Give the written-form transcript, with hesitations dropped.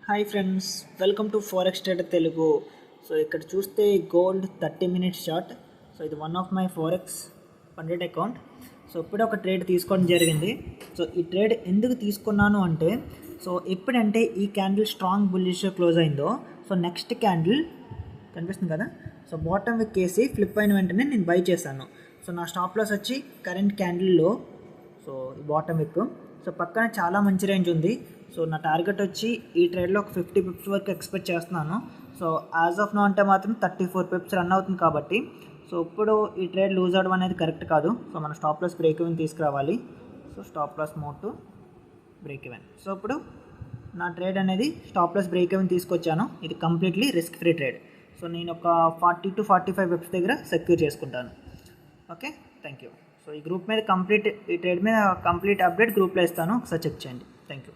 Hi friends, welcome to forex trader Telugu. So ఇక్కడ చూస్తే gold 30 minutes short. So ఇది one of my forex funded account. So ఇప్పుడే ఒక trade తీసుకోవడం జరిగింది. సో ఈ ట్రేడ్ ఎందుకు తీసుకున్నాను అంటే, సో ఎప్పుడంటే ఈ క్యాండిల్ స్ట్రాంగ్ బుల్లిష్ క్లోజ్ అయిందో, సో నెక్స్ట్ క్యాండిల్ కనిపిస్తుంది కదా, సో బాటమ్ విక్ వేసి ఫ్లిప్ అయిన వెంటనే నేను బై చేశాను. సో నా స్టాప్ లాస్ వచ్చి కరెంట్ క్యాండిల్లో, సో ఈ బాటమ్ విక్, సో పక్కన చాలా మంచి రేంజ్ ఉంది. సో నా టార్గెట్ వచ్చి ఈ ట్రేడ్లో ఒక 50 పిప్స్ వరకు ఎక్స్పెక్ట్ చేస్తున్నాను. సో యాజ్ ఆఫ్ నో అంటే మాత్రం 34 పిప్స్ రన్ అవుతుంది కాబట్టి, సో ఇప్పుడు ఈ ట్రేడ్ లూజ్ అవడం అనేది కరెక్ట్ కాదు. సో మన స్టాప్ లాస్ బ్రేక్ ఈవెన్ తీసుకురావాలి. So stop loss mode to break even. So ఇప్పుడు నా ట్రేడ్ అనేది స్టాప్ లాస్ బ్రేక్ ఈవెన్ తీసుకొచ్చాను. ఇది completely risk free trade. So నేను ఒక 40 to 45 పిప్స్ దగ్గర సెక్యూర్ చేసుకుంటాను. Okay, thank you. సో ఈ గ్రూప్ మీద ఈ ట్రేడ్ మీద కంప్లీట్ అప్డేట్ గ్రూప్లో ఇస్తాను, ఒకసారి చెక్ చేయండి. Thank you.